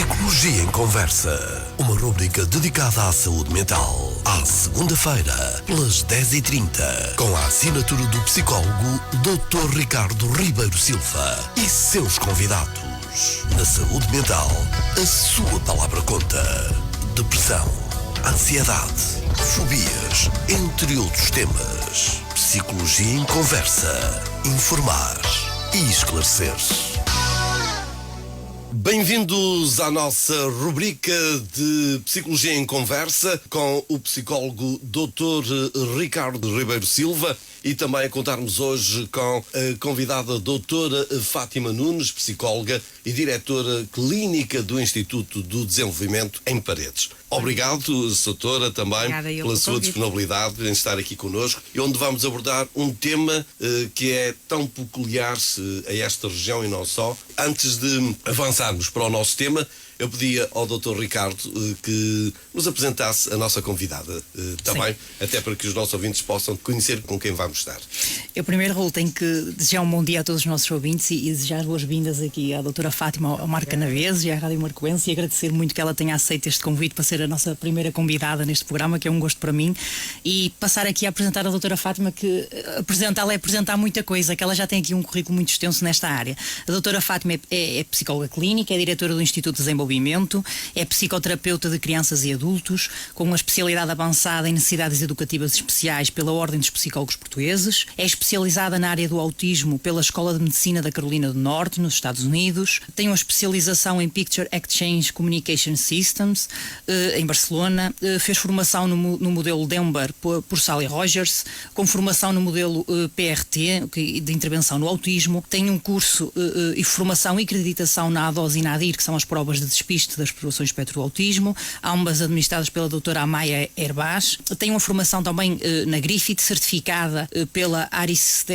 Psicologia em Conversa, uma rubrica dedicada à saúde mental. À segunda-feira, pelas 10h30, com a assinatura do psicólogo Dr. Ricardo Ribeiro Silva e seus convidados. Na saúde mental, a sua palavra conta. Depressão, ansiedade, fobias, entre outros temas. Psicologia em Conversa. Informar e esclarecer. Bem-vindos à nossa rubrica de Psicologia em Conversa com o psicólogo Dr. Ricardo Ribeiro Silva e também a contarmos hoje com a convidada doutora Fátima Nunes, psicóloga e diretora clínica do Instituto do Desenvolvimento em Paredes. Obrigado, doutora, também pela sua disponibilidade em estar aqui connosco e onde vamos abordar um tema que é tão peculiar a esta região e não só. Antes de avançarmos para o nosso tema, eu pedia ao Dr. Ricardo que nos apresentasse a nossa convidada também, até para que os nossos ouvintes possam conhecer com quem vamos estar. Eu primeiro, Raul, tenho que desejar um bom dia a todos os nossos ouvintes e desejar boas-vindas aqui à doutora Fátima, ao Marco Canaveses e à Rádio Marcoense e agradecer muito que ela tenha aceito este convite para ser a nossa primeira convidada neste programa, que é um gosto para mim, e passar aqui a apresentar a doutora Fátima, que apresentá-la é apresentar muita coisa, que ela já tem aqui um currículo muito extenso nesta área. A doutora Fátima é psicóloga clínica, é diretora do Instituto de Desenvolvimento, é psicoterapeuta de crianças e adultos, com uma especialidade avançada em necessidades educativas especiais pela Ordem dos Psicólogos Portugueses, é especializada na área do autismo pela Escola de Medicina da Carolina do Norte, nos Estados Unidos, tem uma especialização em Picture Exchange Communication Systems, em Barcelona, fez formação no modelo Denver por Sally Rogers, com formação no modelo PRT, de intervenção no autismo, tem um curso e formação e acreditação na ADOS e na ADIR, que são as provas de despiste das perturbações do espectro do autismo, ambas administradas pela doutora Amaya Herbaz, tem uma formação também na Griffith, certificada pela ARIS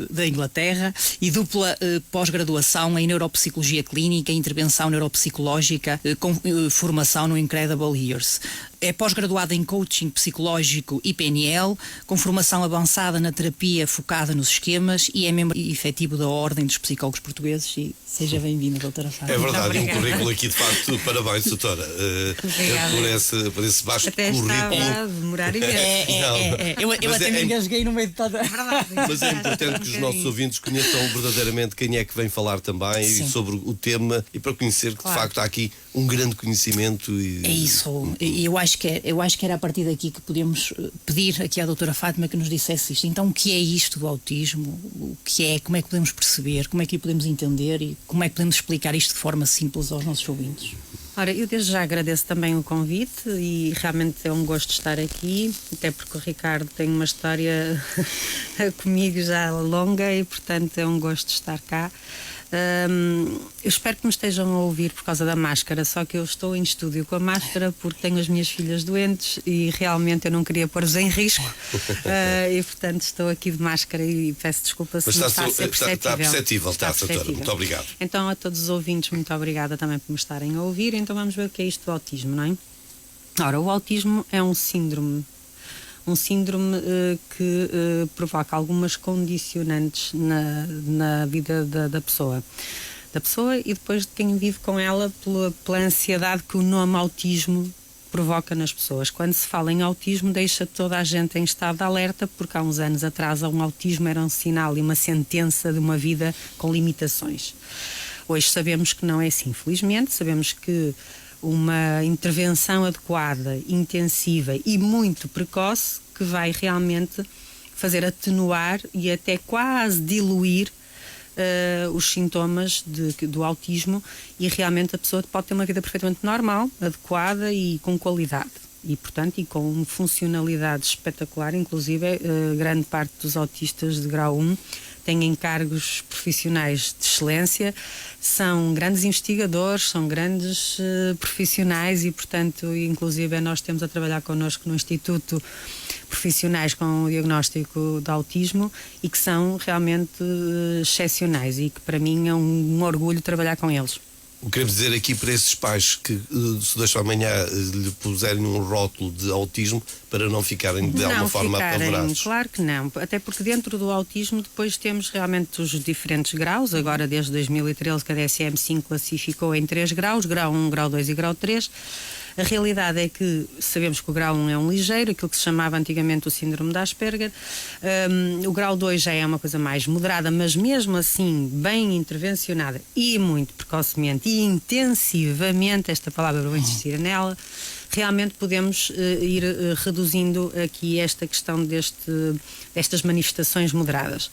da Inglaterra, e dupla pós-graduação em Neuropsicologia Clínica e Intervenção Neuropsicológica, com formação no Incredible Years. É pós-graduada em Coaching Psicológico e PNL, com formação avançada na terapia focada nos esquemas e é membro efetivo da Ordem dos Psicólogos Portugueses. E seja bem-vinda, doutora Fátima. É verdade, um currículo aqui, de facto, parabéns, doutora, por esse vasto até currículo. Estava a demorar e Eu até me engasguei no meio de toda. Mas é importante que os nossos ouvintes conheçam verdadeiramente quem é que vem falar também e sobre o tema, e para conhecer que, de facto, há aqui um grande conhecimento. É isso, e eu acho que era a partir daqui que podemos pedir aqui à doutora Fátima que nos dissesse isto. Então, o que é isto do autismo? O que é? Como é que podemos perceber? Como é que o podemos entender? E como é que podemos explicar isto de forma simples aos nossos ouvintes? Ora, eu desde já agradeço também o convite e realmente é um gosto estar aqui, até porque o Ricardo tem uma história comigo já longa e, portanto, é um gosto estar cá. Eu espero que me estejam a ouvir por causa da máscara, só que eu estou em estúdio com a máscara porque tenho as minhas filhas doentes e realmente eu não queria pôr-vos em risco e portanto estou aqui de máscara e peço desculpa se me está a ser perceptível. Está perceptível, doutora. Muito obrigado. Então, a todos os ouvintes, muito obrigada também por me estarem a ouvir. Então vamos ver o que é isto do autismo, não é? Ora, o autismo é um síndrome que provoca algumas condicionantes na vida da pessoa e depois de quem vive com ela pela ansiedade que o nome autismo provoca nas pessoas. Quando se fala em autismo, deixa toda a gente em estado de alerta, porque há uns anos atrás um autismo era um sinal e uma sentença de uma vida com limitações. Hoje sabemos que não é assim, felizmente. Sabemos que uma intervenção adequada, intensiva e muito precoce que vai realmente fazer atenuar e até quase diluir os sintomas do autismo e realmente a pessoa pode ter uma vida perfeitamente normal, adequada e com qualidade. E, portanto, e com funcionalidade espetacular, inclusive grande parte dos autistas de grau 1 têm encargos profissionais de excelência, são grandes investigadores, são grandes profissionais e, portanto, inclusive nós temos a trabalhar connosco no Instituto profissionais com o diagnóstico de autismo e que são realmente excepcionais e que para mim é um orgulho trabalhar com eles. O que queremos dizer aqui para esses pais que se deixam amanhã lhe puserem um rótulo de autismo para não ficarem de alguma forma apavorados? Claro que não, até porque dentro do autismo depois temos realmente os diferentes graus. Agora desde 2013 que a DSM-5 classificou em 3 graus, grau 1, grau 2 e grau 3. A realidade é que sabemos que o grau 1 é um ligeiro, aquilo que se chamava antigamente o síndrome de Asperger. O grau 2 já é uma coisa mais moderada, mas mesmo assim bem intervencionada e muito precocemente e intensivamente, esta palavra eu vou insistir nela, realmente podemos ir reduzindo aqui esta questão destas manifestações moderadas.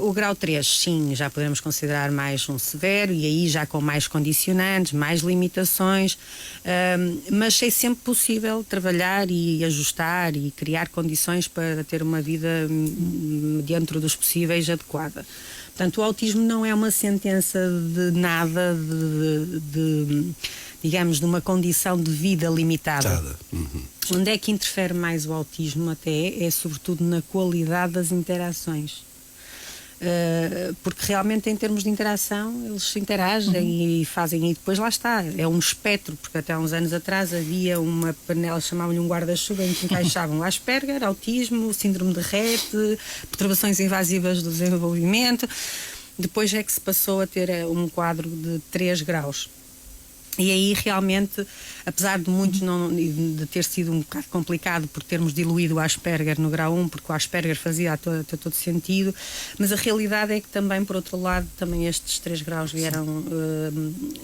O grau 3, sim, já podemos considerar mais um severo e aí já com mais condicionantes, mais limitações, mas é sempre possível trabalhar e ajustar e criar condições para ter uma vida dentro dos possíveis adequada. Portanto, o autismo não é uma sentença de nada, digamos, de uma condição de vida limitada. Onde é que interfere mais o autismo até é sobretudo na qualidade das interações. Porque realmente em termos de interação eles interagem e fazem, e depois lá está, é um espectro, porque até há uns anos atrás havia uma panela, chamavam-lhe um guarda-chuva, em que encaixavam Asperger, autismo, síndrome de Rett, perturbações invasivas do desenvolvimento. Depois é que se passou a ter um quadro de 3 graus. E aí realmente, apesar de muitos de ter sido um bocado complicado por termos diluído o Asperger no grau 1, porque o Asperger fazia todo sentido, mas a realidade é que também, por outro lado, também estes 3 graus vieram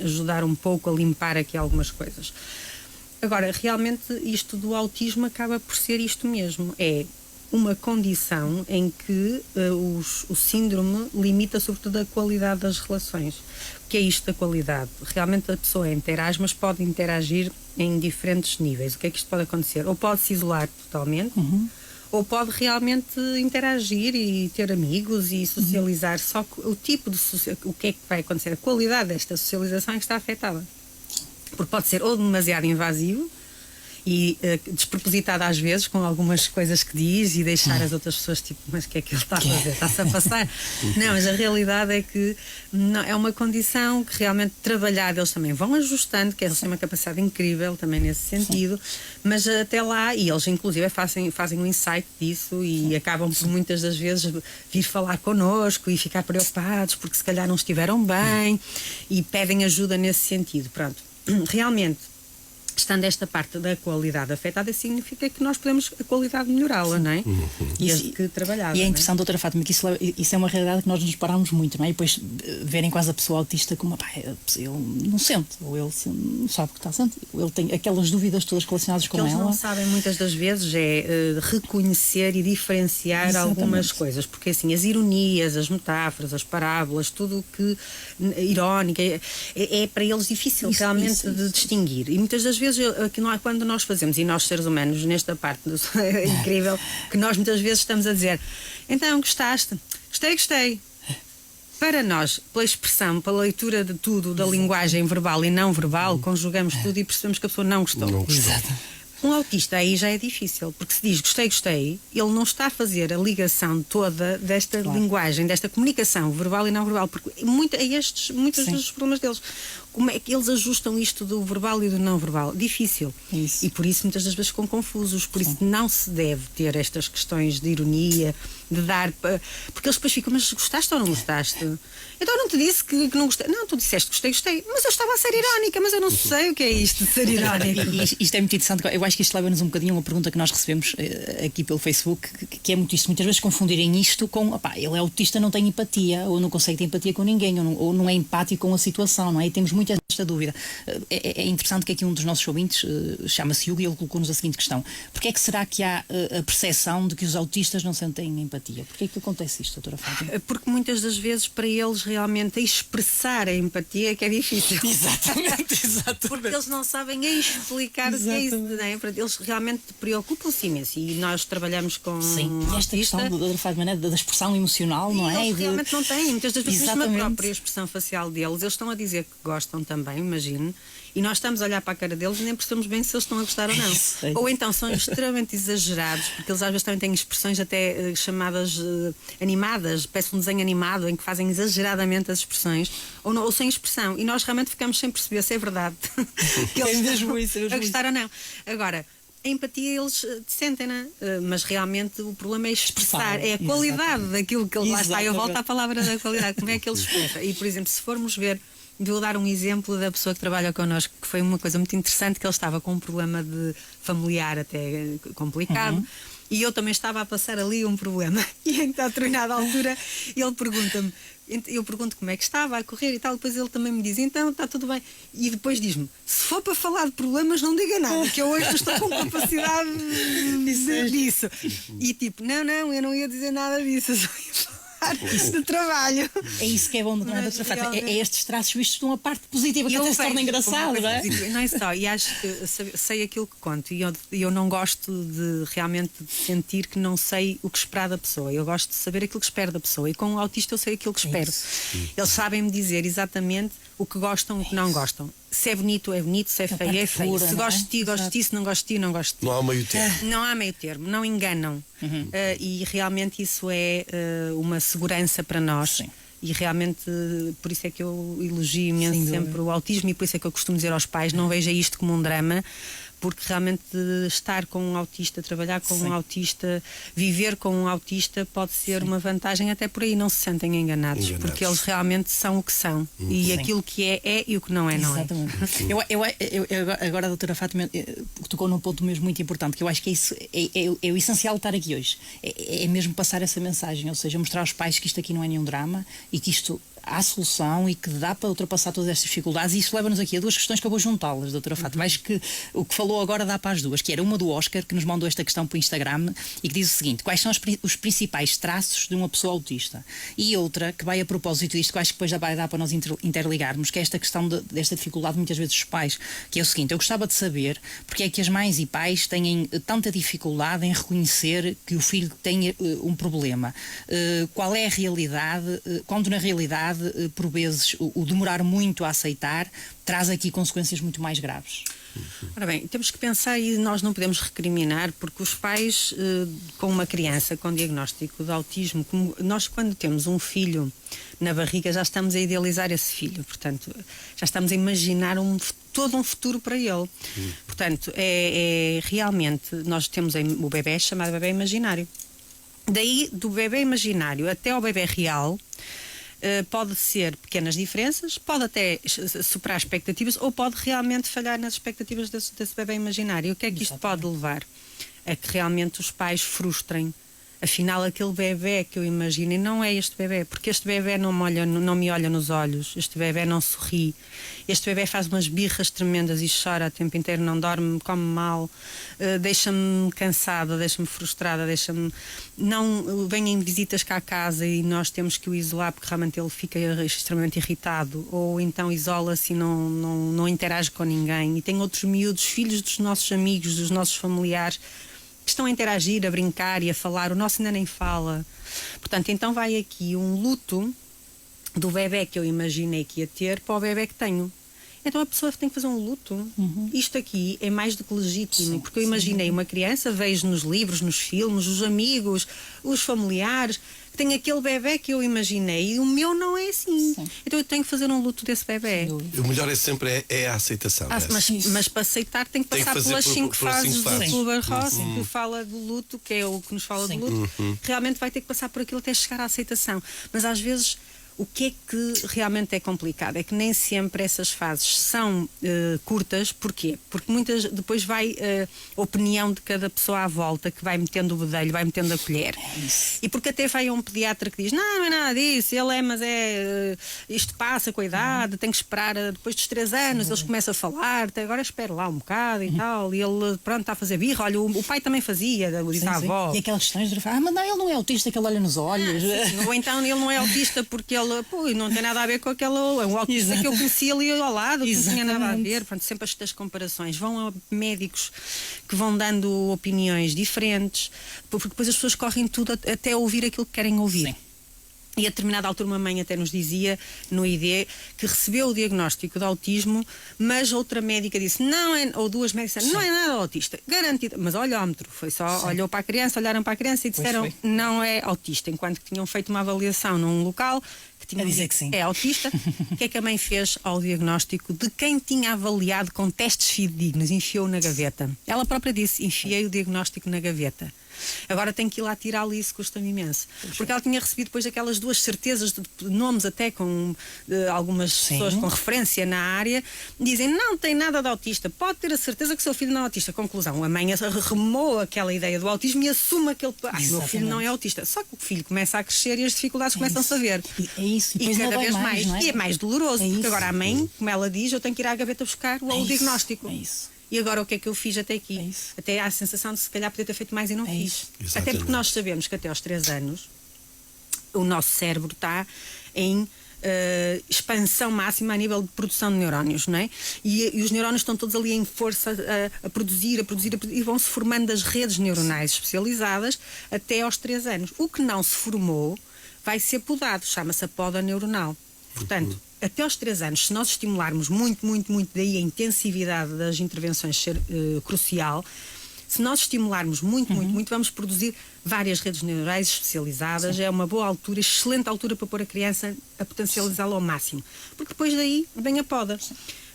ajudar um pouco a limpar aqui algumas coisas. Agora, realmente isto do autismo acaba por ser isto mesmo, é uma condição em que o síndrome limita sobretudo a qualidade das relações. O que é isto da qualidade? Realmente a pessoa interage, mas pode interagir em diferentes níveis. O que é que isto pode acontecer? Ou pode se isolar totalmente, ou pode realmente interagir e ter amigos e socializar. Só que o tipo de o que é que vai acontecer? A qualidade desta socialização é que está afetada. Porque pode ser ou demasiado invasivo e despropositado às vezes com algumas coisas que diz e deixar as outras pessoas tipo, mas o que é que ele está a fazer? Está-se a passar? Não, mas a realidade é que não, é uma condição que realmente trabalhar, eles também vão ajustando, que eles têm uma capacidade incrível também nesse sentido, mas até lá, e eles inclusive fazem um insight disso e acabam por muitas das vezes vir falar connosco e ficar preocupados porque se calhar não estiveram bem e pedem ajuda nesse sentido. Pronto, realmente estando esta parte da qualidade afetada, significa que nós podemos a qualidade melhorá-la, não é? Desde que trabalhar. E é interessante, doutora Fátima, que isso é uma realidade que nós nos paramos muito, não é? E depois verem quase a pessoa autista como, ele não sente, ou ele não sabe o que está a sentir, ele tem aquelas dúvidas todas relacionadas com ela. O que eles não sabem muitas das vezes é reconhecer e diferenciar algumas coisas, porque assim, as ironias, as metáforas, as parábolas, tudo o que irónica, é para eles difícil realmente de distinguir. E muitas das vezes quando nós fazemos, e nós seres humanos nesta parte é incrível, que nós muitas vezes estamos a dizer, então gostaste? Gostei. Para nós, pela expressão, pela leitura de tudo, da linguagem verbal e não verbal, conjugamos tudo e percebemos que a pessoa não gostou. Exato. Um autista aí já é difícil, porque se diz gostei, ele não está a fazer a ligação toda desta linguagem, desta comunicação verbal e não verbal, porque muitos dos problemas deles. Como é que eles ajustam isto do verbal e do não verbal? Difícil. Isso. E por isso muitas das vezes ficam confusos. Por isso não se deve ter estas questões de ironia, de dar. Porque eles depois ficam, mas gostaste ou não gostaste? Então eu não te disse que não gostei. Não, tu disseste gostei. Mas eu estava a ser irónica, mas eu não sei o que é isto de ser irónica. Isto é muito interessante. Eu acho que isto leva-nos um bocadinho a uma pergunta que nós recebemos aqui pelo Facebook, que é muito isto. Muitas vezes confundirem isto com, ele é autista, não tem empatia, ou não consegue ter empatia com ninguém, ou não é empático com a situação, não é? E temos muito esta dúvida. É interessante que aqui um dos nossos ouvintes chama-se Hugo e ele colocou-nos a seguinte questão: porquê é que será que há a percepção de que os autistas não sentem empatia? Porquê é que acontece isto, doutora Fátima? Porque muitas das vezes para eles realmente expressar a empatia é que é difícil. Exatamente. Porque eles não sabem explicar o que é isso, não é? Eles realmente preocupam-se imenso e nós trabalhamos com esta questão doutora Fátima, da expressão emocional, não é? Eles realmente não têm, muitas das vezes mesmo a própria expressão facial deles, eles estão a dizer que gostam também, também, imagino, e nós estamos a olhar para a cara deles e nem percebemos bem se eles estão a gostar ou não. Sei. Ou então são extremamente exagerados, porque eles às vezes também têm expressões até chamadas animadas, parece um desenho animado em que fazem exageradamente as expressões, ou sem expressão, e nós realmente ficamos sem perceber se é verdade que eles estão a gostar ou não. Agora, a empatia eles sentem-na, mas realmente o problema é expressar, é a qualidade daquilo que ele lá está. Eu volto à palavra da qualidade, como é que ele expressa. E, por exemplo, se formos ver, vou dar um exemplo da pessoa que trabalha connosco, que foi uma coisa muito interessante, que ele estava com um problema de familiar até complicado, e eu também estava a passar ali um problema. E em determinada altura ele pergunta-me, eu pergunto como é que estava a correr e tal, depois ele também me diz, então está tudo bem, e depois diz-me, se for para falar de problemas não diga nada, que eu hoje estou com capacidade disso. E tipo, não, eu não ia dizer nada disso, eu só ia falar disso de trabalho. É isso que é bom, não é, doutora Fátima? É estes traços vistos de uma parte positiva, que até se torna engraçado, não é? Não é só, e acho que sei aquilo que conto, e eu não gosto de realmente de sentir que não sei o que esperar da pessoa. Eu gosto de saber aquilo que espero da pessoa, e com o autista eu sei aquilo que espero. Eles sabem-me dizer exatamente o que gostam e o que não gostam. Se é bonito, se é feio, é feio. Se gosto de ti, gosto de ti, se não gosto de ti, não gosto de ti. Não há meio termo. Não há meio termo, não enganam. E realmente isso é uma segurança para nós. Sim. E realmente por isso é que eu elogio imenso sempre o autismo, e por isso é que eu costumo dizer aos pais, não veja isto como um drama, porque realmente estar com um autista, trabalhar com um autista, viver com um autista pode ser uma vantagem, até por aí não se sentem enganados. Porque eles realmente são o que são, e aquilo que é e o que não é, não é. Exatamente. Agora a doutora Fátima tocou num ponto mesmo muito importante, que eu acho que é isso, é o essencial de estar aqui hoje, é mesmo passar essa mensagem, ou seja, mostrar aos pais que isto aqui não é nenhum drama e que isto há solução e que dá para ultrapassar todas estas dificuldades. E isso leva-nos aqui a duas questões que eu vou juntá-las, doutora Fátima. Acho que o que falou agora dá para as duas, que era uma do Oscar, que nos mandou esta questão para o Instagram e que diz o seguinte: quais são os principais traços de uma pessoa autista? E outra, que vai a propósito disto, que acho que depois já vai dar para nós interligarmos, que é esta questão desta dificuldade muitas vezes dos pais, que é o seguinte: eu gostava de saber porque é que as mães e pais têm tanta dificuldade em reconhecer que o filho tem um problema. Qual é a realidade, quando na realidade por vezes o demorar muito a aceitar traz aqui consequências muito mais graves. Ora bem, temos que pensar, e nós não podemos recriminar, porque os pais com uma criança com diagnóstico de autismo, nós quando temos um filho na barriga já estamos a idealizar esse filho, portanto já estamos a imaginar todo um futuro para ele. Portanto, realmente nós temos o bebê chamado bebê imaginário. Daí do bebê imaginário até ao bebê real pode ser pequenas diferenças, pode até superar expectativas, ou pode realmente falhar nas expectativas desse bebê imaginário. O que é que isto pode levar? A que realmente os pais frustrem. Afinal, aquele bebê que eu imaginei não é este bebê, porque este bebê não me olha nos olhos, este bebê não sorri, este bebê faz umas birras tremendas e chora o tempo inteiro, não dorme, come mal, deixa-me cansada, deixa-me frustrada, não vem em visitas cá à casa e nós temos que o isolar porque realmente ele fica extremamente irritado, ou então isola-se e não interage com ninguém. E tem outros miúdos, filhos dos nossos amigos, dos nossos familiares, que estão a interagir, a brincar e a falar. O nosso ainda nem fala. Portanto, então vai aqui um luto do bebé que eu imaginei que ia ter para o bebé que tenho. Então a pessoa tem que fazer um luto. Isto aqui é mais do que legítimo, porque eu imaginei uma criança, vejo nos livros, nos filmes, os amigos, os familiares, que tem aquele bebé que eu imaginei e o meu não é assim. Então eu tenho que fazer um luto desse bebé. O melhor é sempre a aceitação. Mas para aceitar tem que passar pelas 5 fases do Kubler-Ross, que fala do luto, que é o que nos fala do luto. Realmente vai ter que passar por aquilo até chegar à aceitação. Mas às vezes o que é que realmente é complicado? É que nem sempre essas fases são curtas. Porquê? Porque depois vai a opinião de cada pessoa à volta, que vai metendo o bedelho, vai metendo a colher. E porque até vai a um pediatra que diz: não é nada disso, isto passa com a idade, tem que esperar depois dos 3 anos, eles começam a falar, até agora espera lá um bocado e tal, e ele pronto está a fazer birra. Olha, o pai também fazia, diz a avó. E aquelas questões de mas não, ele não é autista, que ele olha nos olhos. Ou então ele não é autista porque ele não tem nada a ver com aquele o autista que eu conhecia ali ao lado, que não tinha nada a ver. Portanto, sempre estas comparações. Vão a médicos que vão dando opiniões diferentes, porque depois as pessoas correm tudo até ouvir aquilo que querem ouvir. E a determinada altura uma mãe até nos dizia no ID que recebeu o diagnóstico de autismo, mas outra médica disse, não é, ou duas médicas disseram, não é nada autista, garantido, mas olhómetro, foi só, olhou para a criança, olharam para a criança e disseram, não é autista, enquanto que tinham feito uma avaliação num local que tinha dizer que sim. É autista. O que é que a mãe fez ao diagnóstico de quem tinha avaliado com testes fidedignos? Enfiou na gaveta. Ela própria disse, enfiei o diagnóstico na gaveta. Agora tenho que ir lá tirá-lo, isso custa-me imenso. Porque ela tinha recebido depois aquelas duas certezas de nomes até com algumas pessoas com referência na área, dizem, não tem nada de autista, pode ter a certeza que o seu filho não é autista. Conclusão, a mãe remou aquela ideia do autismo e assume aquele, meu filho não é autista. Só que o filho começa a crescer e as dificuldades começam-se a ver. É isso. E cada vez mais. Não é? E é mais doloroso, porque agora a mãe, como ela diz, eu tenho que ir à gaveta buscar o diagnóstico. É isso. E agora o que é que eu fiz até aqui? Até há a sensação de se calhar poder ter feito mais e não fiz. Até porque nós sabemos que até aos 3 anos o nosso cérebro está em expansão máxima a nível de produção de neurónios, não é? E os neurónios estão todos ali em força a produzir e vão-se formando as redes neuronais especializadas até aos 3 anos. O que não se formou vai ser podado, chama-se a poda neuronal. Portanto, até aos 3 anos, se nós estimularmos muito, daí a intensividade das intervenções ser crucial, se nós estimularmos muito, vamos produzir várias redes neurais especializadas. É uma boa altura, excelente altura para pôr a criança a potencializá-la ao máximo. Porque depois daí vem a poda.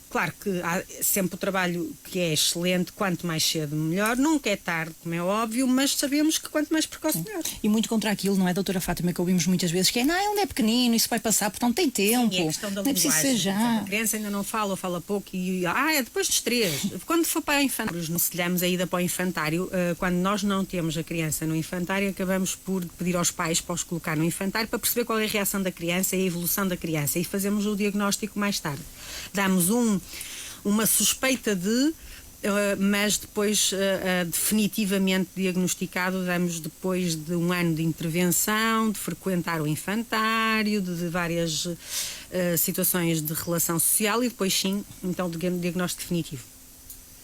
Claro que há sempre o trabalho que é excelente, quanto mais cedo melhor, nunca é tarde, como é óbvio, mas sabemos que quanto mais precoce melhor. E muito contra aquilo, não é, doutora Fátima, que ouvimos muitas vezes, que é, não, ele ainda é pequenino, isso vai passar, portanto tem tempo. Sim, é questão da não é preciso ser já. A criança ainda não fala, ou fala pouco, e é depois dos 3. Quando for para o infantário, aconselhamos a ida para o infantário, quando nós não temos a criança no infantário, acabamos por pedir aos pais para os colocar no infantário para perceber qual é a reação da criança e a evolução da criança, e fazemos o diagnóstico mais tarde. Damos uma suspeita mas depois definitivamente diagnosticado damos depois de 1 ano de intervenção, de frequentar o infantário, de várias situações de relação social e depois sim, então, de diagnóstico definitivo.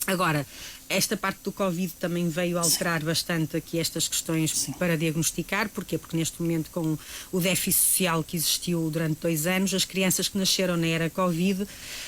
Agora, esta parte do Covid também veio alterar bastante aqui estas questões para diagnosticar. Porquê? Porque neste momento, com o déficit social que existiu durante 2 anos, as crianças que nasceram na era Covid,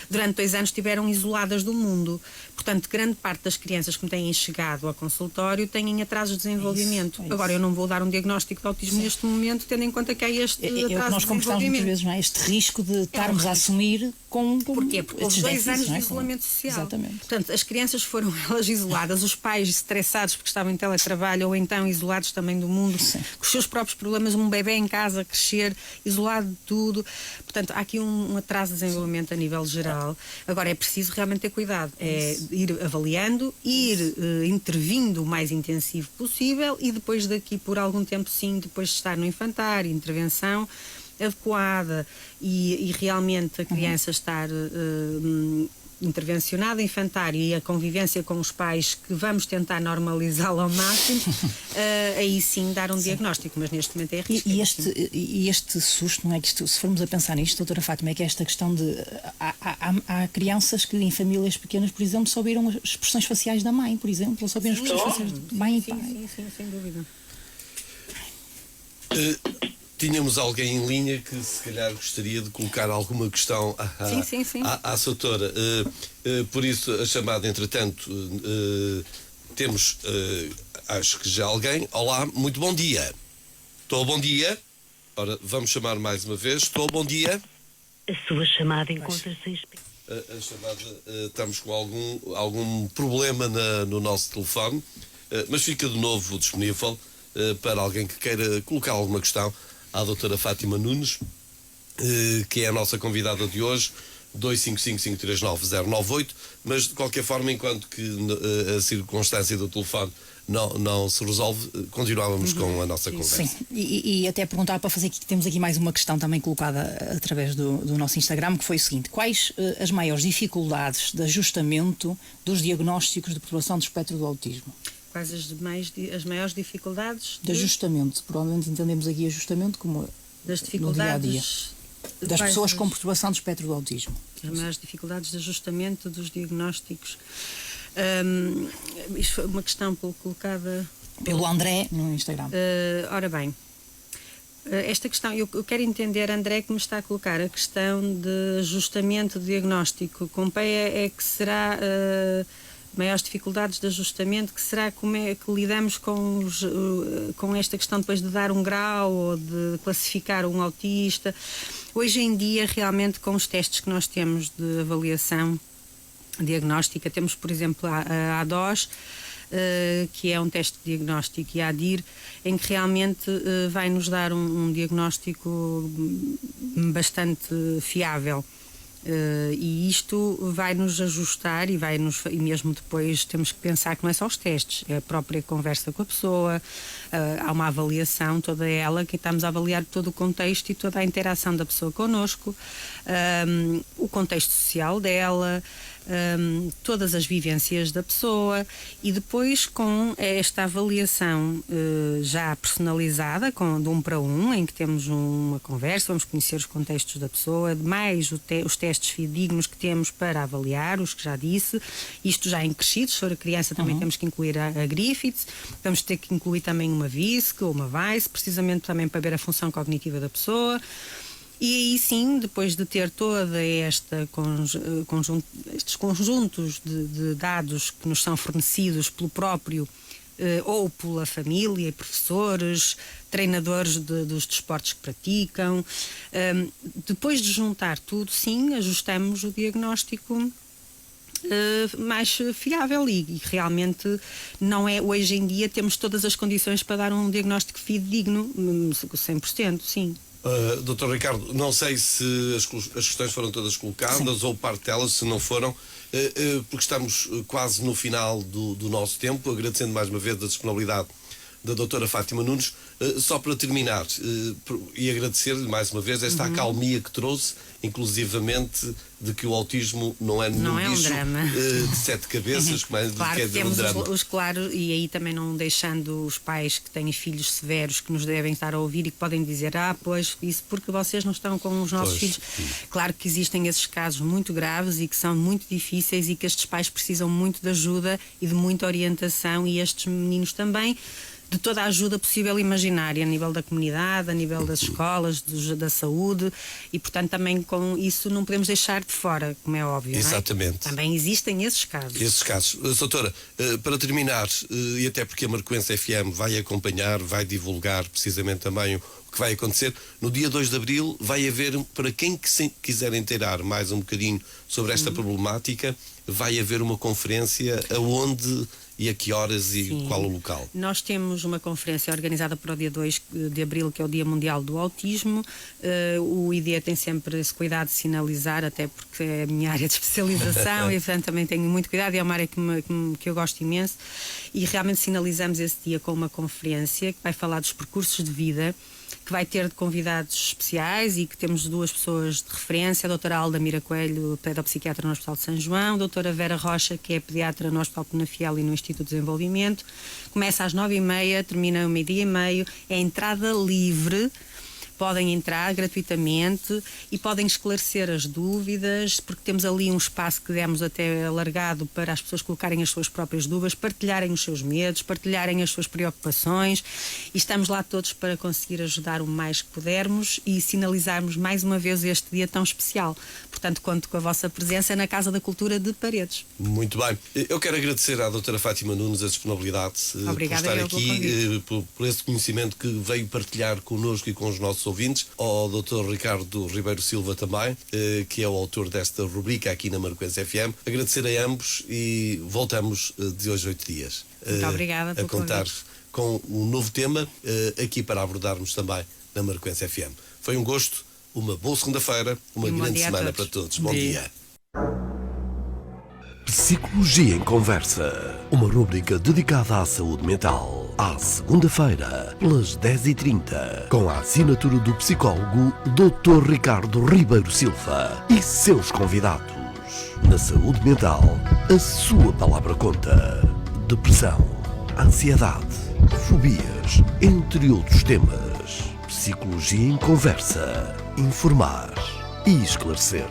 durante 2 anos estiveram isoladas do mundo. Portanto, grande parte das crianças que me têm chegado ao consultório têm atrasos de desenvolvimento. Agora, eu não vou dar um diagnóstico de autismo neste momento, tendo em conta que há este atraso de desenvolvimento. É o que nós conversamos muitas vezes, não é? Este risco de estarmos a assumir com Porquê? Porque os 2 anos de isolamento social. Exatamente. Portanto, as crianças foram elas isoladas, os pais estressados porque estavam em teletrabalho ou então isolados também do mundo, com os seus próprios problemas, um bebê em casa a crescer, isolado de tudo. Portanto, há aqui um atraso de desenvolvimento a nível geral. Agora, é preciso realmente ter cuidado, ir avaliando, ir intervindo o mais intensivo possível e depois daqui por algum tempo, sim, depois de estar no infantário, intervenção adequada e realmente a criança estar intervencionada, infantário e a convivência com os pais, que vamos tentar normalizá-lo ao máximo, aí sim dar um diagnóstico, mas neste momento é risco. E este susto, não é que isto, se formos a pensar nisto, doutora Fátima, é que esta questão de há crianças que em famílias pequenas, por exemplo, só ouviram as expressões faciais da mãe, por exemplo, ou só ouviram as expressões faciais de mãe e pai. Sim, sem dúvida. Tínhamos alguém em linha que se calhar gostaria de colocar alguma questão à doutora. Por isso, a chamada, entretanto, temos, acho que já alguém. Olá, muito bom dia. Estou, bom dia. Ora, vamos chamar mais uma vez. Estou, bom dia. A sua chamada encontra-se em... A chamada, estamos com algum problema no nosso telefone, mas fica de novo disponível para alguém que queira colocar alguma questão à doutora Fátima Nunes, que é a nossa convidada de hoje, 255-539-098, mas de qualquer forma, enquanto que a circunstância do telefone não se resolve, continuávamos com a nossa conversa. Sim, e até perguntar para fazer aqui, temos aqui mais uma questão também colocada através do nosso Instagram, que foi o seguinte: quais as maiores dificuldades de ajustamento dos diagnósticos de perturbação do espectro do autismo? Quais as maiores dificuldades? De ajustamento. Provavelmente entendemos aqui ajustamento como das dificuldades no dia a dia. Das pessoas com perturbação do espectro do autismo. As maiores dificuldades de ajustamento dos diagnósticos. Isto foi uma questão colocada pelo André no Instagram. Ora bem, Esta questão, eu quero entender, André, que me está a colocar a questão de ajustamento de diagnóstico. Com PEA é que será maiores dificuldades de ajustamento, que será como é que lidamos com esta questão depois de dar um grau ou de classificar um autista. Hoje em dia, realmente, com os testes que nós temos de avaliação diagnóstica, temos, por exemplo, a ADOS, que é um teste de diagnóstico, e a ADIR, em que realmente vai nos dar um diagnóstico bastante fiável. E isto vai nos ajustar e mesmo depois temos que pensar que não é só os testes, é a própria conversa com a pessoa, há uma avaliação toda ela, que estamos a avaliar todo o contexto e toda a interação da pessoa connosco, o contexto social dela, todas as vivências da pessoa, e depois com esta avaliação já personalizada, de 1 para 1, em que temos uma conversa, vamos conhecer os contextos da pessoa, mais os testes fidedignos que temos para avaliar, os que já disse, isto já em crescidos. Se for a criança também temos que incluir a Griffiths, vamos ter que incluir também uma VISC ou uma VICE, precisamente também para ver a função cognitiva da pessoa. E aí sim, depois de ter toda estes conjuntos de dados que nos são fornecidos pelo próprio ou pela família, professores, treinadores dos desportos que praticam, depois de juntar tudo, sim, ajustamos o diagnóstico mais fiável e realmente não é, hoje em dia temos todas as condições para dar um diagnóstico fidedigno, 100%, sim. Dr. Ricardo, não sei se as questões foram todas colocadas, sim, ou parte delas, se não foram, porque estamos quase no final do nosso tempo, agradecendo mais uma vez a disponibilidade da doutora Fátima Nunes. Só para terminar, e agradecer-lhe mais uma vez esta acalmia que trouxe, inclusivamente de que o autismo não é nenhum bicho de 7 cabeças, como é, claro, quer dizer, um drama. Claro, e aí também não deixando os pais que têm filhos severos que nos devem estar a ouvir e que podem dizer, pois, isso porque vocês não estão com os nossos filhos. Claro que existem esses casos muito graves e que são muito difíceis e que estes pais precisam muito de ajuda e de muita orientação, e estes meninos também, de toda a ajuda possível e imaginária, a nível da comunidade, a nível das escolas, da saúde, e portanto também com isso não podemos deixar de fora, como é óbvio. Exatamente. Não é? Também existem esses casos. Esses casos. Doutora, para terminar, e até porque a Marcoense FM vai acompanhar, vai divulgar precisamente também o que vai acontecer, no dia 2 de Abril vai haver, para quem quiser inteirar mais um bocadinho sobre esta problemática, vai haver uma conferência aonde e a que horas e sim, qual o local? Nós temos uma conferência organizada para o dia 2 de Abril, que é o Dia Mundial do Autismo. O IDEA tem sempre esse cuidado de sinalizar, até porque é a minha área de especialização e portanto também tenho muito cuidado, e é uma área que eu gosto imenso, e realmente sinalizamos esse dia com uma conferência que vai falar dos percursos de vida, que vai ter convidados especiais e que temos 2 pessoas de referência, a doutora Alda Mira Coelho, pedopsiquiatra no Hospital de São João, a doutora Vera Rocha, que é pediatra no Hospital Penafiel e no Instituto de Desenvolvimento. Começa às 9h30, termina ao 12h30, é entrada livre. Podem entrar gratuitamente e podem esclarecer as dúvidas, porque temos ali um espaço que demos até alargado para as pessoas colocarem as suas próprias dúvidas, partilharem os seus medos, partilharem as suas preocupações, e estamos lá todos para conseguir ajudar o mais que pudermos e sinalizarmos mais uma vez este dia tão especial. Portanto, conto com a vossa presença na Casa da Cultura de Paredes. Muito bem. Eu quero agradecer à doutora Fátima Nunes a disponibilidade por estar aqui, por esse conhecimento que veio partilhar connosco e com os nossos ouvintes, ao Dr. Ricardo Ribeiro Silva também, que é o autor desta rubrica aqui na Marcoense FM. Agradecer a ambos e voltamos de hoje a 8 dias. Muito obrigada a contar com um novo tema aqui para abordarmos também na Marcoense FM. Foi um gosto, uma boa segunda-feira, uma grande semana para todos. Bom dia. Psicologia em Conversa, uma rubrica dedicada à saúde mental. À segunda-feira, pelas 10h30, com a assinatura do psicólogo Dr. Ricardo Ribeiro Silva e seus convidados. Na saúde mental, a sua palavra conta. Depressão, ansiedade, fobias, entre outros temas. Psicologia em Conversa. Informar e esclarecer.